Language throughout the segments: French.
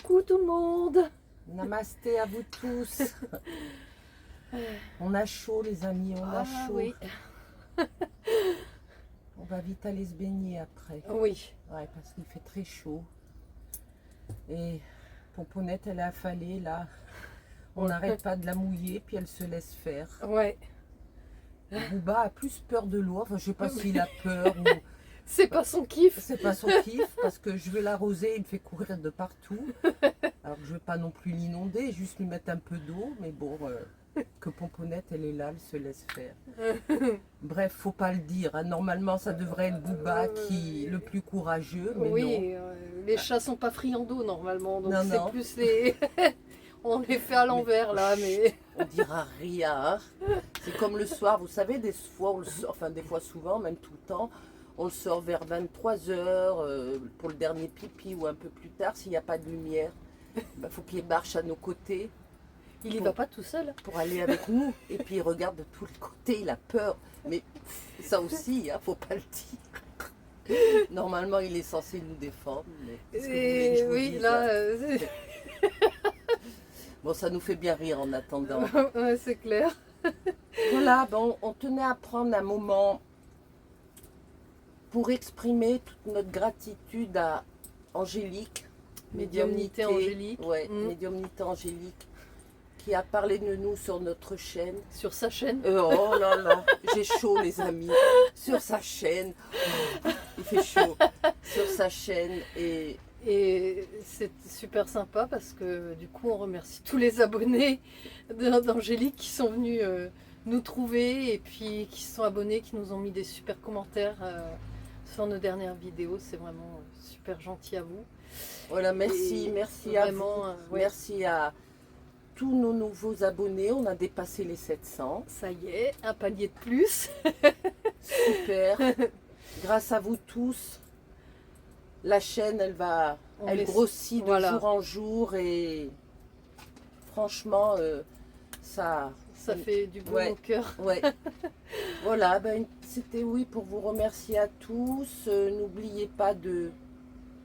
Coucou tout le monde. Namasté à vous tous. On a chaud les amis, on a chaud. Oui. On va vite aller se baigner après. Oui. Ouais, parce qu'il fait très chaud. Et Pomponette, elle est affalée là. On n'arrête pas de la mouiller, puis elle se laisse faire. Ouais. Booba a plus peur de l'eau. Enfin, je sais pas s'il a peur ou... C'est pas son kiff. C'est pas son kiff, parce que je vais l'arroser, il me fait courir de partout. Alors je vais pas non plus l'inonder, juste lui mettre un peu d'eau, mais bon, que Pomponette, elle est là, elle se laisse faire. Bref, faut pas le dire, hein. Normalement ça devrait être Booba qui le plus courageux, mais Oui, non. les chats sont pas friands d'eau normalement, donc Non, c'est non. plus les... On les fait à l'envers là, mais... On dira rien. C'est comme le soir, vous savez, des fois, on le sort, enfin des fois souvent, même tout le temps, on le sort vers 23h pour le dernier pipi ou un peu plus tard, s'il n'y a pas de lumière. Il faut qu'il marche à nos côtés. Il y va pas tout seul. Pour aller avec nous. Et puis il regarde de tous les côtés, il a peur. Mais ça aussi, hein, faut pas le dire. Normalement, il est censé nous défendre. Mais qu'est-ce que vous voulez que je vous Oui, dise, là... bon, ça nous fait bien rire en attendant. ouais, c'est clair. Voilà, bon, on tenait à prendre un moment pour exprimer toute notre gratitude à Angélique. Médiumnité Angélique. Ouais, Médiumnité Angélique, qui a parlé de nous sur notre chaîne. Sur sa chaîne. Oh là là, j'ai chaud les amis. Sur sa chaîne. Oh, il fait chaud. Sur sa chaîne et... Et c'est super sympa parce que du coup on remercie tous les abonnés d'Angélique qui sont venus nous trouver et puis qui se sont abonnés, qui nous ont mis des super commentaires sur nos dernières vidéos. C'est vraiment super gentil à vous. Voilà, merci, Et merci vraiment, à vous. ouais. Merci à tous nos nouveaux abonnés. On a dépassé les 700. Ça y est, un palier de plus. Super. Grâce à vous tous, la chaîne, elle grossit de jour en jour et franchement, ça fait du bon au cœur. Ouais. Voilà, ben, c'était oui pour vous remercier à tous. N'oubliez pas de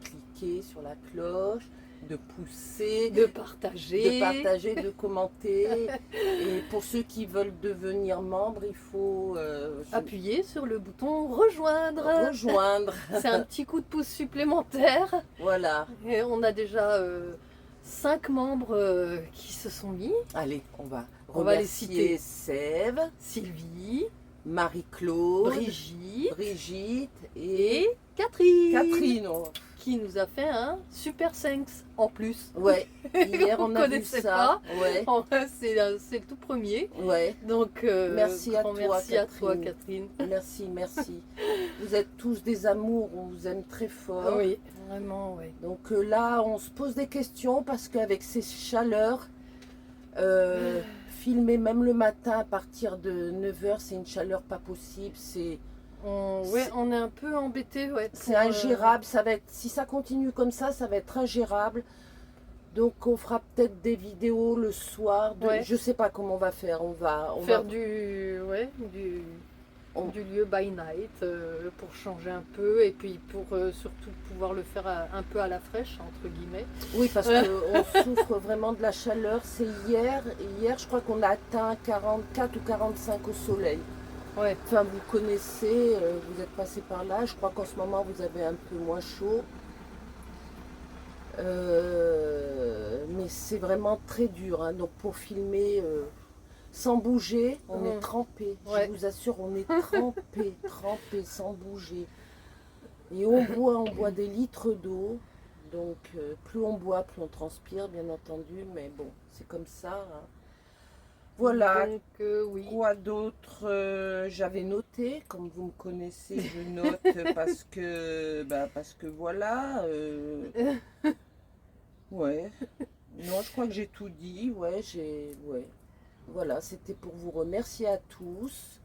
cliquer sur la cloche, de pousser, de partager, de commenter. Et pour ceux qui veulent devenir membres, il faut appuyer sur le bouton rejoindre. C'est un petit coup de pouce supplémentaire. Voilà. Et on a déjà 5 membres qui se sont mis. Allez, on va les citer. Sève, Sylvie, Marie-Claude, Brigitte et Catherine. Qui nous a fait un super thanks en plus. Ouais, hier on a vu connaissait ça. Pas. Ouais. C'est le tout premier. Ouais. Donc merci à toi Catherine. Merci. Vous êtes tous des amours, on vous aime très fort. Oui, vraiment, oui. Donc là, on se pose des questions parce qu'avec ces chaleurs, filmer même le matin à partir de 9h, c'est une chaleur pas possible. On est un peu embêté. Ouais, c'est ingérable. Ça va être, si ça continue comme ça va être ingérable. Donc on fera peut-être des vidéos le soir. Je sais pas comment on va faire. On va faire du lieu by night pour changer un peu et puis pour surtout pouvoir le faire un peu à la fraîche entre guillemets. Oui, parce qu'on souffre vraiment de la chaleur. C'est hier, je crois qu'on a atteint 44 ou 45 au soleil. Ouais. Enfin, vous connaissez, vous êtes passé par là. Je crois qu'en ce moment vous avez un peu moins chaud. Mais c'est vraiment très dur, hein. Donc pour filmer sans bouger, on est trempé. Ouais. Je vous assure, on est trempé, trempé sans bouger. Et on boit des litres d'eau. Donc plus on boit, plus on transpire, bien entendu. Mais bon, c'est comme ça, hein. Voilà. Donc, oui. Quoi d'autre j'avais noté, comme vous me connaissez, je note parce que voilà. Ouais. Non, je crois que j'ai tout dit. Ouais. Voilà, c'était pour vous remercier à tous.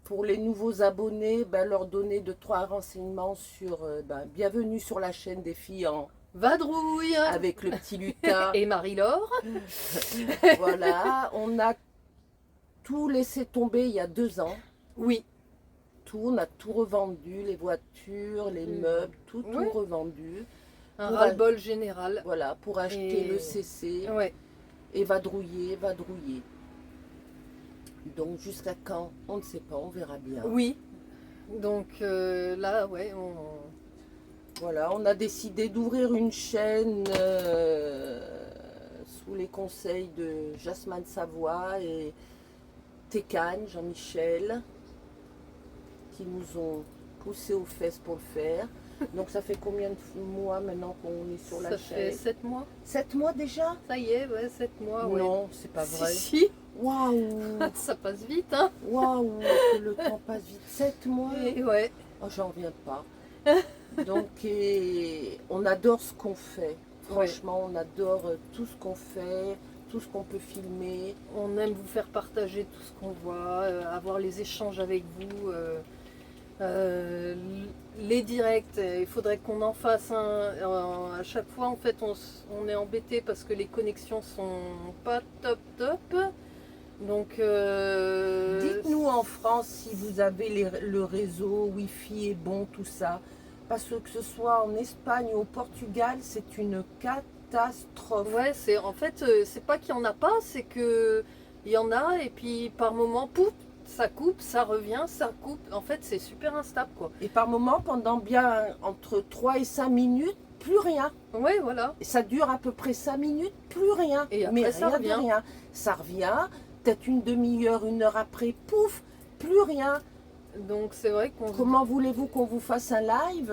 Pour les nouveaux abonnés, leur donner 2-3 renseignements sur bienvenue sur la chaîne des filles en vadrouille avec le petit lutin et Marie-Laure. Voilà, on a tout laissé tomber il y a 2 ans. Oui. On a tout revendu, les voitures, les meubles, tout revendu. un Pour ras-le-bol général. Voilà, pour acheter Et- le CC Ouais, et vadrouiller, vadrouiller. Donc jusqu'à quand? On ne sait pas, on verra bien. oui. Donc là, ouais, Voilà, on a décidé d'ouvrir une chaîne sous les conseils de Jasmine Savoie et Técane, Jean-Michel, qui nous ont poussé aux fesses pour le faire. Donc ça fait combien de mois maintenant qu'on est sur la ça fait chaîne? 7 mois. 7 mois déjà? Ça y est, ouais, 7 mois, ouais. Non, c'est pas Si, vrai. si, Waouh, ça passe vite, hein. waouh, que le temps passe vite. 7 mois? Et ouais, Oh, j'en reviens pas. Donc, on adore ce qu'on fait. Franchement, on adore tout ce qu'on fait, tout ce qu'on peut filmer. on aime vous faire partager tout ce qu'on voit, avoir les échanges avec vous. Les directs, il faudrait qu'on en fasse un. À chaque fois, en fait, on est embêté parce que les connexions sont pas top top. Donc, Dites-nous en France si vous avez le réseau Wi-Fi est bon, tout ça. Parce que ce soit en Espagne ou au Portugal, c'est une catastrophe. ouais, c'est en fait, c'est pas qu'il y en a pas, c'est que il y en a et puis par moment, pouf, ça coupe, ça revient, ça coupe. En fait, c'est super instable, quoi. Et par moment, pendant bien entre 3 et 5 minutes, plus rien. Ouais, voilà. Et ça dure à peu près 5 minutes, plus rien. Et après, mais ça rien de revient. rien. Ça revient, peut-être une demi-heure, 1 heure après, pouf, plus rien. Donc c'est vrai qu'on Comment voulez-vous qu'on vous fasse un live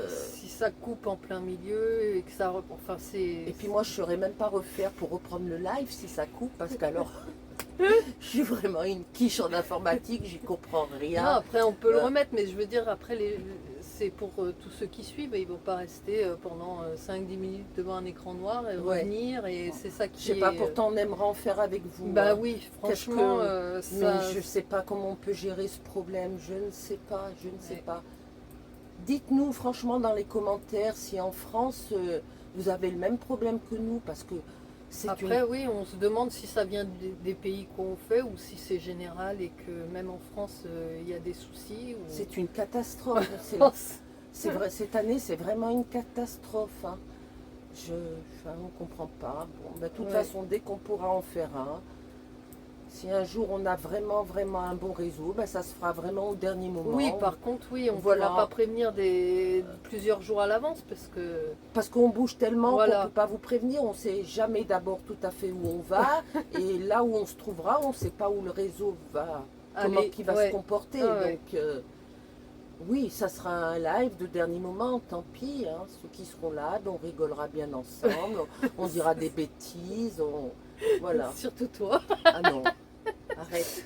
si ça coupe en plein milieu et que ça enfin c'est Et puis moi, je ne saurais même pas refaire pour reprendre le live si ça coupe, parce qu'alors, je suis vraiment une quiche en informatique, j'y comprends non, rien. après on peut le Euh. remettre, mais je veux dire après c'est pour tous ceux qui suivent, ils vont pas rester pendant 5-10 minutes devant un écran noir et Ouais. revenir et c'est ça qui Je sais pas, est, pourtant on aimerait en faire avec vous. bah hein. oui, Qu'est-ce franchement que- ça Mais je ne sais pas comment on peut gérer ce problème, je ne sais pas, je ne sais Ouais. pas. Dites-nous franchement dans les commentaires si en France vous avez le même problème que nous, parce que c'est après oui, on se demande si ça vient des pays qu'on fait ou si c'est général et que même en France il y a des soucis ou c'est une catastrophe. C'est vrai, cette année c'est vraiment une catastrophe. hein. On ne comprend pas. Bon, ben, de toute Ouais. façon, dès qu'on pourra en faire un, si un jour on a vraiment, vraiment un bon réseau, ben, ça se fera vraiment au dernier moment. Oui, par contre, oui, on ne Voilà. pourra pas prévenir plusieurs jours à l'avance parce que Parce qu'on bouge tellement Voilà. qu'on ne peut pas vous prévenir, on ne sait jamais d'abord tout à fait où on va, et là où on se trouvera, on ne sait pas où le réseau va, comment Allez, il va ouais. se comporter. Ah ouais. Donc, oui, ça sera un live de dernier moment, tant pis. hein. Ceux qui seront là, ben, on rigolera bien ensemble, on dira des bêtises, voilà. surtout toi. Ah non, arrête.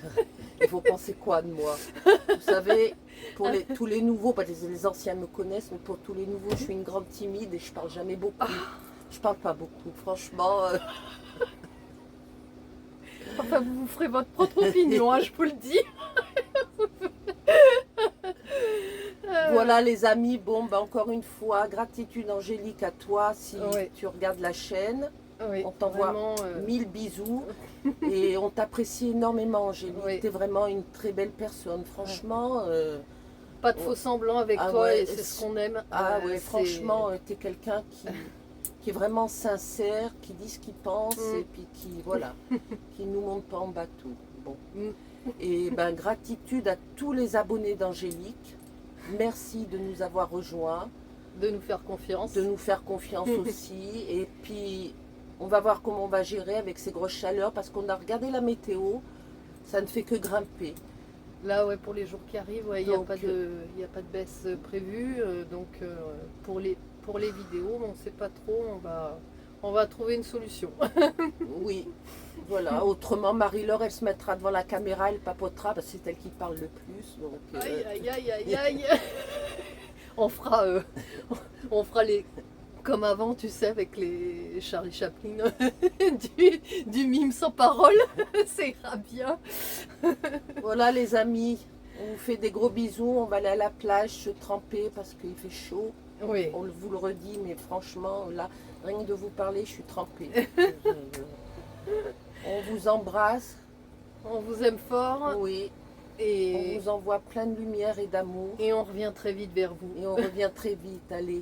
Il faut penser quoi de moi? Vous savez, pour tous les nouveaux, parce que les anciens me connaissent, mais pour tous les nouveaux, je suis une grande timide et je parle jamais beaucoup. Je parle pas beaucoup, franchement. Enfin, vous ferez votre propre opinion, hein, je vous le dis. Voilà les amis, bon, ben, encore une fois, gratitude Angélique à toi si Ouais. tu regardes la chaîne. Oui, On t'envoie vraiment, 1000 bisous et on t'apprécie énormément Angélique. Oui. Tu es vraiment une très belle personne, franchement. pas de faux semblants avec Ah toi ouais, et c'est ce qu'on aime. Ah ouais, c'est- franchement, tu es quelqu'un qui est vraiment sincère, qui dit ce qu'il pense Mm. et puis qui, voilà, qui nous monte pas en bateau. Bon. Mm. Et ben, gratitude à tous les abonnés d'Angélique. Merci de nous avoir rejoints, de nous faire confiance. de nous faire confiance aussi. Et puis, on va voir comment on va gérer avec ces grosses chaleurs parce qu'on a regardé la météo, ça ne fait que grimper. Là, ouais, pour les jours qui arrivent, ouais, il n'y a, Donc, pas de baisse prévue. Donc, pour les vidéos, on ne sait pas trop. On va trouver une solution. Oui, voilà. Autrement, Marie-Laure, elle se mettra devant la caméra, elle papotera parce que c'est elle qui parle le plus. Donc, Aïe, aïe, aïe, aïe, aïe. on fera les. Comme avant, tu sais, avec les Charlie Chaplin, du mime sans parole, ça ira bien. voilà les amis, on vous fait des gros bisous. On va aller à la plage se tremper parce qu'il fait chaud. Oui, On vous le redit, mais franchement, là, rien que de vous parler, je suis trempée. On vous embrasse, on vous aime fort oui. On et vous envoie plein de lumière et d'amour. on revient très vite vers vous. Et on revient très vite. Allez,